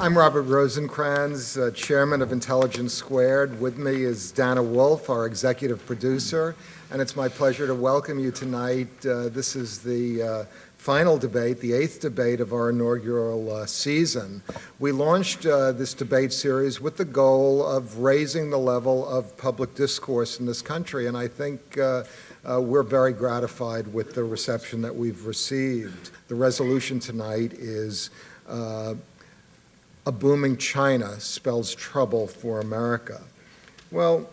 I'm Robert Rosencrans, chairman of Intelligence Squared. With me is Dana Wolf, our executive producer, and it's my pleasure to welcome you tonight. This is the final debate, the 8th debate of our inaugural season. We launched this debate series with the goal of raising the level of public discourse in this country, and I think we're very gratified with the reception that we've received. The resolution tonight is a booming China spells trouble for America. Well,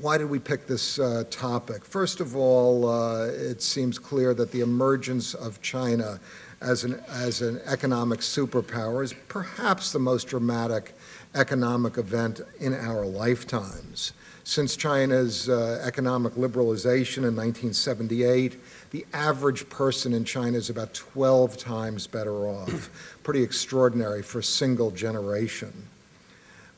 why did we pick this topic? First of all, it seems clear that the emergence of China as an economic superpower is perhaps the most dramatic economic event in our lifetimes. Since China's economic liberalization in 1978, the average person in China is about 12 times better off. Pretty extraordinary for a single generation.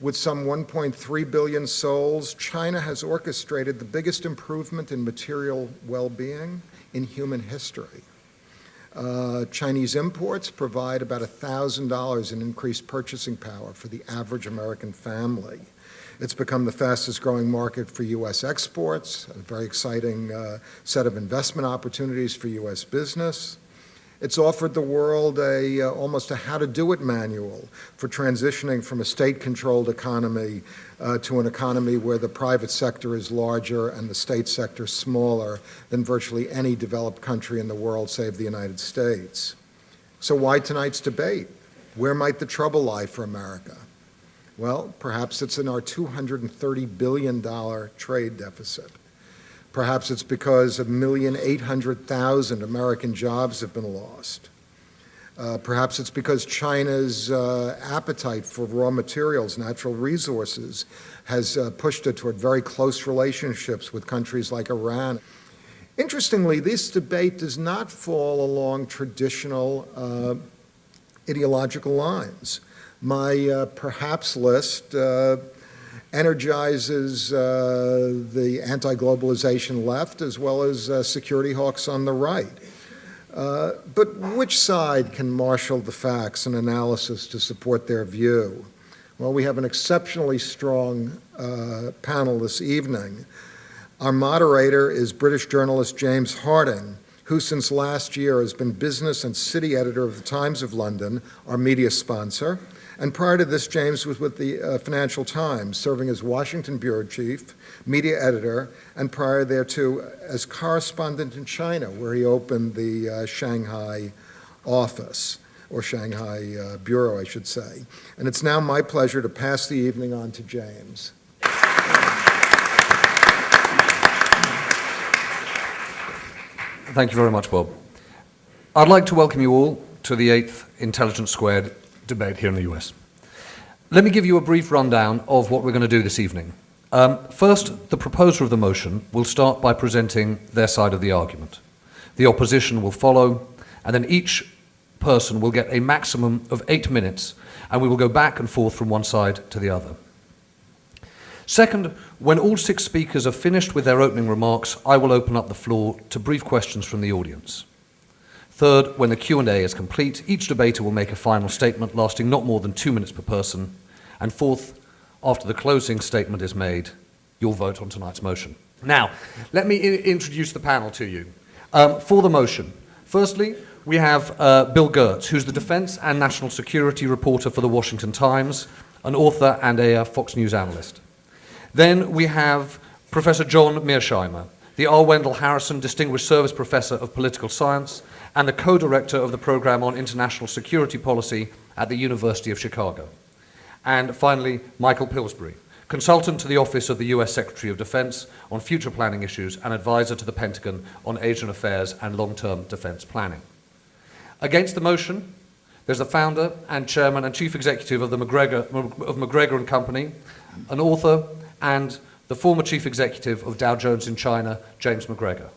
With some 1.3 billion souls, China has orchestrated the biggest improvement in material well-being in human history. Chinese imports provide about $1,000 in increased purchasing power for the average American family. It's become the fastest growing market for U.S. exports, a very exciting set of investment opportunities for U.S. business. It's offered the world almost a how-to-do-it manual for transitioning from a state-controlled economy to an economy where the private sector is larger and the state sector smaller than virtually any developed country in the world save the United States. So why tonight's debate? Where might the trouble lie for America? Well, perhaps it's in our $230 billion trade deficit. Perhaps it's because 1,800,000 American jobs have been lost. Perhaps it's because China's appetite for raw materials, natural resources, has pushed it toward very close relationships with countries like Iran. Interestingly, this debate does not fall along traditional ideological lines. My perhaps list energizes the anti-globalization left as well as security hawks on the right. But which side can marshal the facts and analysis to support their view? Well, we have an exceptionally strong panel this evening. Our moderator is British journalist James Harding, who since last year has been business and city editor of the Times of London, our media sponsor. And prior to this, James was with the Financial Times, serving as Washington bureau chief, media editor, and prior thereto as correspondent in China, where he opened the Shanghai office, or Shanghai bureau, I should say. And it's now my pleasure to pass the evening on to James. Thank you very much, Bob. I'd like to welcome you all to the 8th Intelligence Squared debate here in the US. Let me give you a brief rundown of what we're going to do this evening. First, the proposer of the motion will start by presenting their side of the argument. The opposition will follow, and then each person will get a maximum of 8 minutes, and we will go back and forth from one side to the other. Second, when all 6 speakers are finished with their opening remarks, I will open up the floor to brief questions from the audience. Third, when the Q&A is complete, each debater will make a final statement lasting not more than 2 minutes per person. And fourth, after the closing statement is made, you'll vote on tonight's motion. Now, let me introduce the panel to you. For the motion, firstly, we have Bill Gertz, who's the defense and national security reporter for the Washington Times, an author and a Fox News analyst. Then we have Professor John Mearsheimer, the R. Wendell Harrison Distinguished Service Professor of Political Science and the co-director of the Program on International Security Policy at the University of Chicago. And finally, Michael Pillsbury, consultant to the Office of the U.S. Secretary of Defense on future planning issues and advisor to the Pentagon on Asian affairs and long-term defense planning. Against the motion, there's the founder and chairman and chief executive of McGregor and Company, an author, and the former chief executive of Dow Jones in China, James McGregor.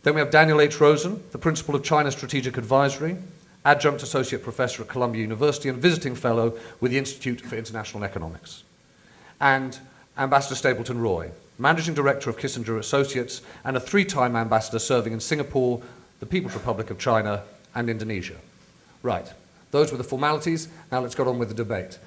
Then we have Daniel H. Rosen, the principal of China Strategic Advisory, adjunct associate professor at Columbia University and visiting fellow with the Institute for International Economics. And Ambassador Stapleton Roy, managing director of Kissinger Associates and a 3-time ambassador serving in Singapore, the People's Republic of China, and Indonesia. Right, Those were the formalities. Now let's get on with the debate.